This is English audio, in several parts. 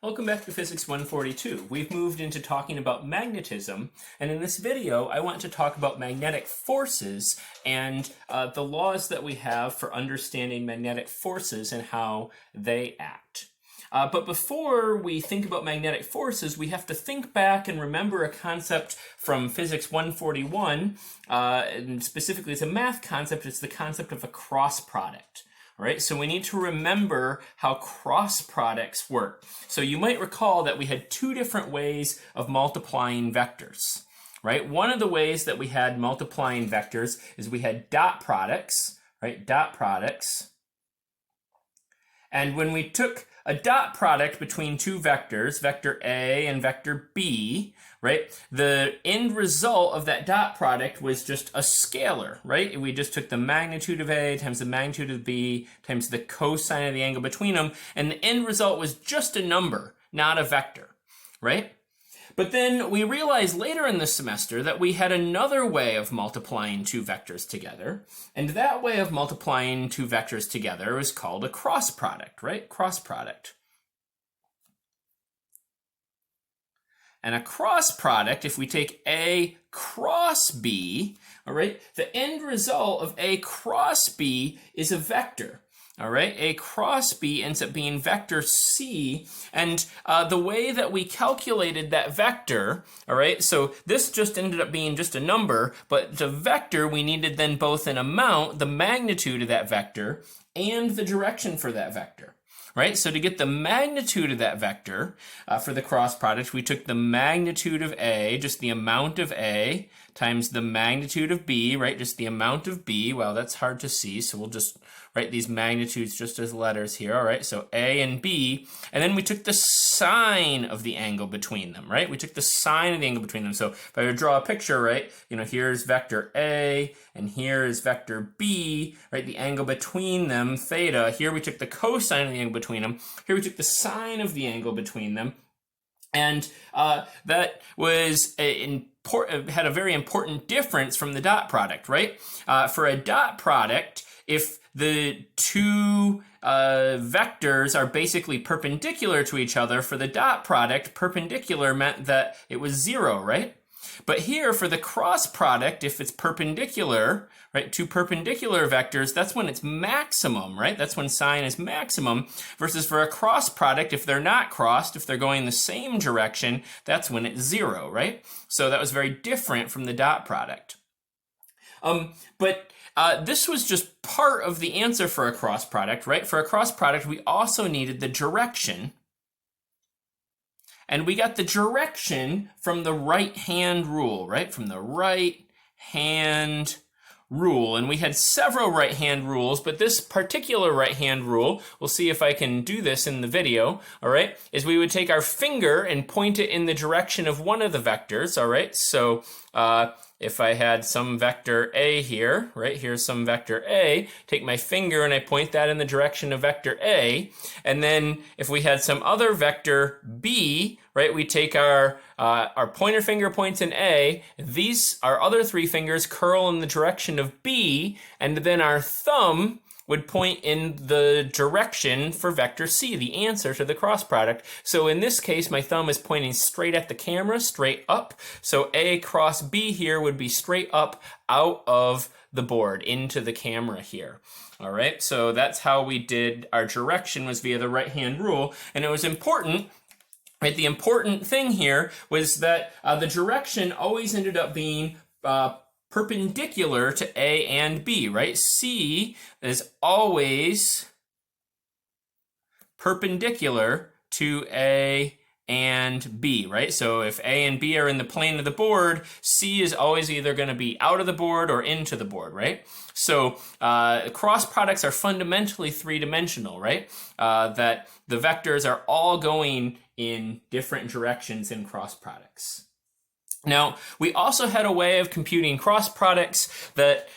Welcome back to Physics 142. We've moved into talking about magnetism, and in this video I want to talk about magnetic forces and the laws that we have for understanding magnetic forces and how they act. But before we think about magnetic forces, we have to think back and remember a concept from Physics 141, and specifically it's a math concept. It's the concept of a cross product. Right, so we need to remember how cross products work. So you might recall that we had two different ways of multiplying vectors. Right, one of the ways that we had multiplying vectors is we had dot products, right, dot products. And when we took a dot product between two vectors, vector A and vector B, right, the end result of that dot product was just a scalar, right? We just took the magnitude of A times the magnitude of B times the cosine of the angle between them, and the end result was just a number, not a vector, right? But then we realized later in the semester that we had another way of multiplying two vectors together, and that way of multiplying two vectors together is called a cross product, right? Cross product. And a cross product, if we take A cross B, all right, the end result of A cross B is a vector. All right, A cross B ends up being vector C, and the way that we calculated that vector, all right, so this just ended up being just a number, but the vector, we needed then both an amount, the magnitude of that vector, and the direction for that vector. Right, so to get the magnitude of that vector for the cross product, we took the magnitude of A, just the amount of A, times the magnitude of B, right, just the amount of B. Well, that's hard to see, so we'll just write these magnitudes just as letters here, all right, so A and B, and then we took the sine of the angle between them, right? We took the sine of the angle between them. So if I were to draw a picture, right, here's vector A, and here is vector B, right, the angle between them, theta. Here we took the cosine of the angle between them. Here we took the sine of the angle between them. And that was had a very important difference from the dot product, right? For a dot product, if the two vectors are basically perpendicular to each other, for the dot product, perpendicular meant that it was 0, right? But here, for the cross product, if it's perpendicular, right, two perpendicular vectors, that's when it's maximum, right? That's when sine is maximum, versus for a cross product, if they're not crossed, if they're going the same direction, that's when it's 0, right? So that was very different from the dot product. But this was just part of the answer for a cross product, right? For a cross product, we also needed the direction. And we got the direction from the right-hand rule, right? From the right-hand rule. And we had several right-hand rules, but this particular right-hand rule, we'll see if I can do this in the video, all right, is we would take our finger and point it in the direction of one of the vectors, all right? So if I had some vector A here, right, here's some vector A, take my finger and I point that in the direction of vector A, and then if we had some other vector B, right, we take our pointer finger points in A, our other three fingers curl in the direction of B, and then our thumb would point in the direction for vector C, the answer to the cross product. So in this case, my thumb is pointing straight at the camera, straight up. So A cross B here would be straight up out of the board into the camera here. All right, so that's how we did our direction, was via the right-hand rule. And it was important, right? The important thing here was that the direction always ended up being perpendicular to A and B, right? C is always perpendicular to A and B, right? So if A and B are in the plane of the board, C is always either going to be out of the board or into the board, right? So cross products are fundamentally three-dimensional, right? That the vectors are all going in different directions in cross products. Now, we also had a way of computing cross products that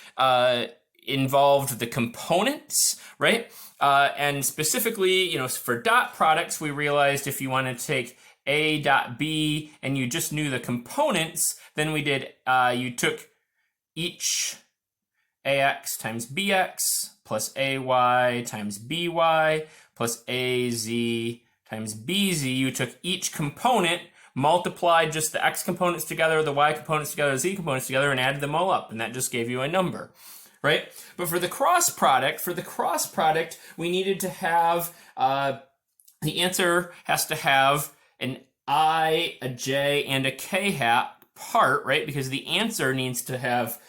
involved the components, right? And specifically, for dot products, we realized if you wanted to take A dot B and you just knew the components, then we did, you took each AX times BX plus AY times BY plus AZ times BZ. You took each component, multiplied just the x components together, the y components together, the z components together, and added them all up, and that just gave you a number, right? But for the cross product, we needed to have, the answer has to have an I, a j, and a k hat part, right? Because the answer needs to have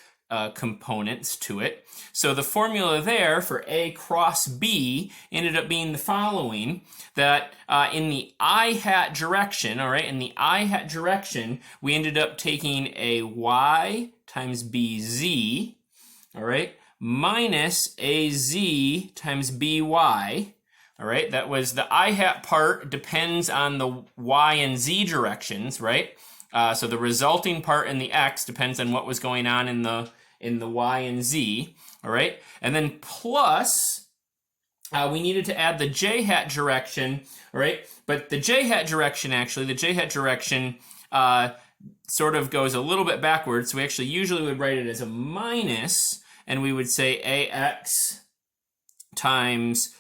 components to it. So the formula there for A cross B ended up being the following, that in the I hat direction, all right, in the I hat direction, we ended up taking a y times bz, all right, minus az times by. All right, that was the I hat part depends on the y and z directions, right? So the resulting part in the x depends on what was going on in the y and z, all right? And then plus, we needed to add the j hat direction, all right? But the j hat direction, actually, sort of goes a little bit backwards. So we actually usually would write it as a minus, and we would say ax times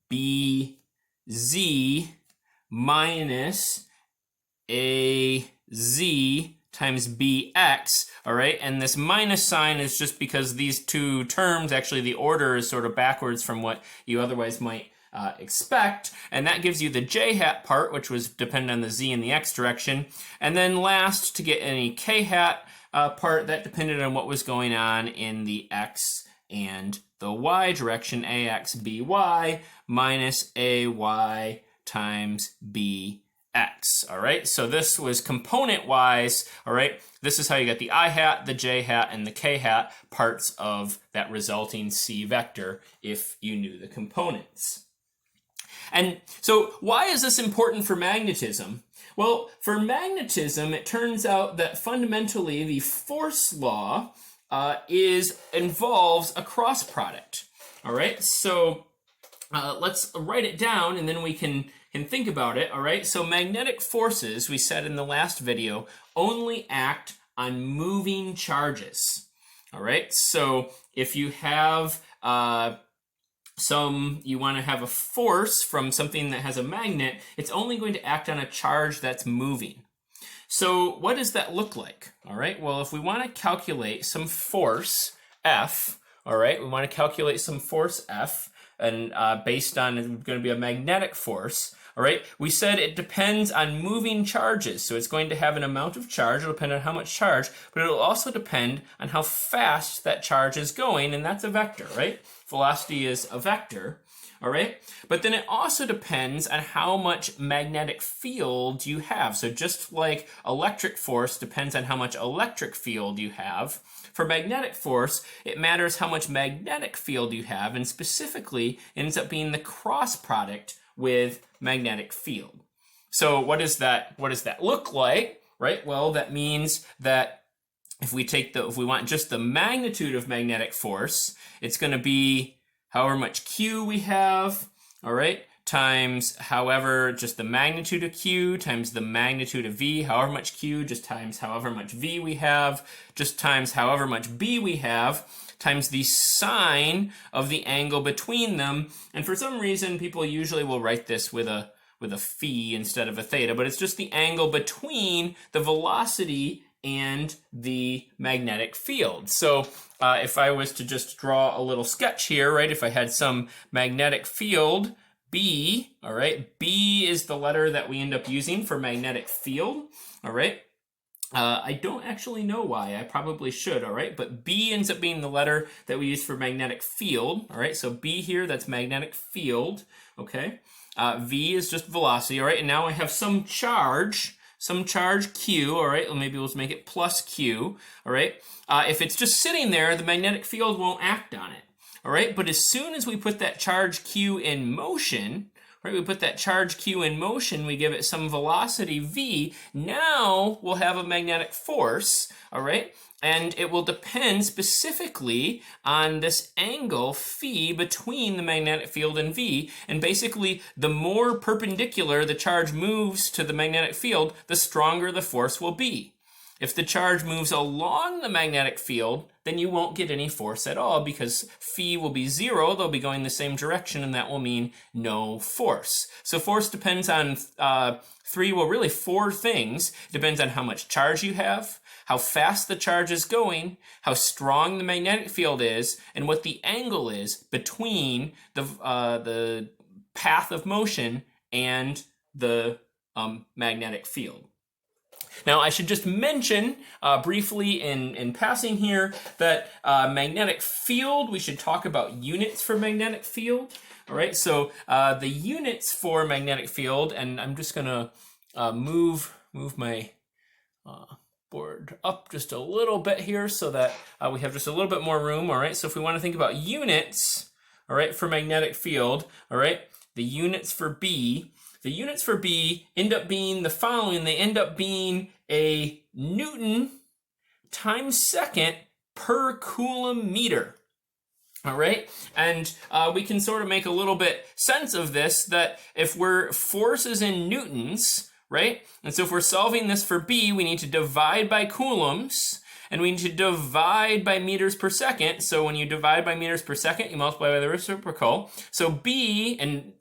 bz minus az times bx, all right? And this minus sign is just because these two terms, actually the order is sort of backwards from what you otherwise might expect, and that gives you the j hat part, which was dependent on the z and the x direction. And then last, to get any k hat part, that depended on what was going on in the x and the y direction, ax by minus ay times b. X, all right? So this was component-wise, all right? This is how you get the I hat, the j hat, and the k hat parts of that resulting C vector if you knew the components. And so why is this important for magnetism? Well, for magnetism, it turns out that fundamentally the force law involves a cross product, all right? So let's write it down and then we can think about it, all right? So magnetic forces, we said in the last video, only act on moving charges, all right? So if you have you want to have a force from something that has a magnet, it's only going to act on a charge that's moving. So what does that look like, all right? Well, if we want to calculate some force, F, all right? We want to calculate some force F, and based on, it's going to be a magnetic force, all right? We said it depends on moving charges. So it's going to have an amount of charge. It'll depend on how much charge, but it'll also depend on how fast that charge is going, and that's a vector, right? Velocity is a vector, all right? But then it also depends on how much magnetic field you have. So just like electric force depends on how much electric field you have, for magnetic force, it matters how much magnetic field you have, and specifically ends up being the cross product with magnetic field. So what does that look like, right? Well, that means that if we want just the magnitude of magnetic force, it's going to be however much Q we have, all right, times however just the magnitude of Q times the magnitude of V, however much Q just times however much V we have, just times however much B we have, times the sine of the angle between them. And for some reason, people usually will write this with a phi instead of a theta, but it's just the angle between the velocity and the magnetic field. So if I was to just draw a little sketch here, right, if I had some magnetic field, B, all right, B is the letter that we end up using for magnetic field, all right? I don't actually know why, I probably should, all right? But B ends up being the letter that we use for magnetic field, all right? So B here, that's magnetic field, okay? V is just velocity, all right? And now I have some charge Q, all right? Well, maybe we'll make it plus Q, all right? If it's just sitting there, the magnetic field won't act on it, all right? But as soon as we put that charge Q in motion, right, we put that charge Q in motion, we give it some velocity V, now we'll have a magnetic force, all right? And it will depend specifically on this angle phi between the magnetic field and V. And basically, the more perpendicular the charge moves to the magnetic field, the stronger the force will be. If the charge moves along the magnetic field, then you won't get any force at all because phi will be 0. They'll be going the same direction, and that will mean no force. So force depends on really 4 things. It depends on how much charge you have, how fast the charge is going, how strong the magnetic field is, and what the angle is between the path of motion and the magnetic field. Now, I should just mention briefly in passing here that magnetic field, we should talk about units for magnetic field. All right, so the units for magnetic field, and I'm just going to move my board up just a little bit here so that we have just a little bit more room. All right, so if we want to think about units, all right, for magnetic field, all right, the units for B end up being the following. They end up being a Newton times second per Coulomb meter. All right, and we can sort of make a little bit sense of this, that if we're forces in newtons, right, and so if we're solving this for B, we need to divide by coulombs, and we need to divide by meters per second. So when you divide by meters per second, you multiply by the reciprocal. So B, and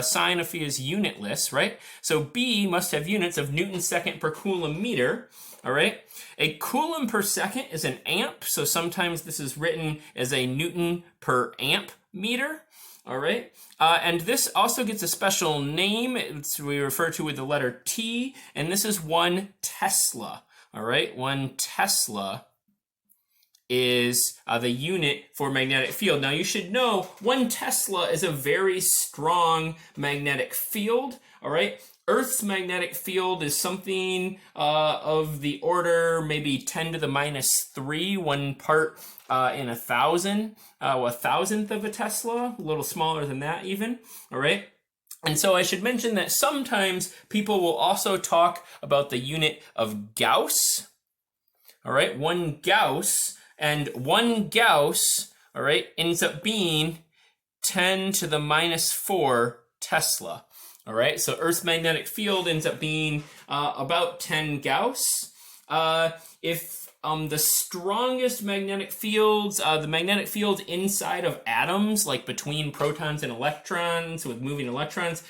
sine of phi is unitless, right? So B must have units of Newton second per Coulomb meter. All right, a Coulomb per second is an amp, so sometimes this is written as a Newton per amp meter. All right, and this also gets a special name. We refer to with the letter T, and this is 1 Tesla. All right, 1 Tesla is the unit for magnetic field. Now you should know 1 Tesla is a very strong magnetic field. All right, Earth's magnetic field is something of the order maybe 10 to the minus 3, 1 part in 1,000, a thousandth of a Tesla, a little smaller than that even. All right. And so I should mention that sometimes people will also talk about the unit of Gauss. All right, 1 Gauss, and 1 Gauss, all right, ends up being 10 to the minus 4 Tesla. All right, so Earth's magnetic field ends up being about 10 Gauss. If the strongest magnetic fields, the magnetic field inside of atoms, like between protons and electrons with moving electrons,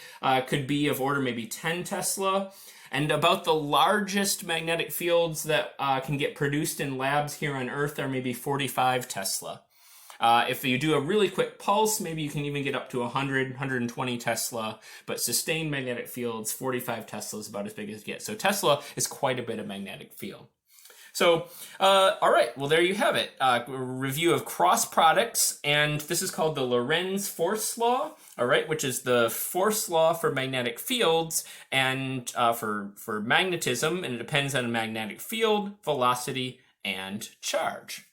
could be of order maybe 10 Tesla. And about the largest magnetic fields that can get produced in labs here on Earth are maybe 45 Tesla. If you do a really quick pulse, maybe you can even get up to 100, 120 Tesla, but sustained magnetic fields, 45 Tesla is about as big as it gets. So Tesla is quite a bit of magnetic field. So, all right, well, there you have it. A review of cross products, and this is called the Lorentz force law, all right, which is the force law for magnetic fields and for magnetism, and it depends on magnetic field, velocity, and charge.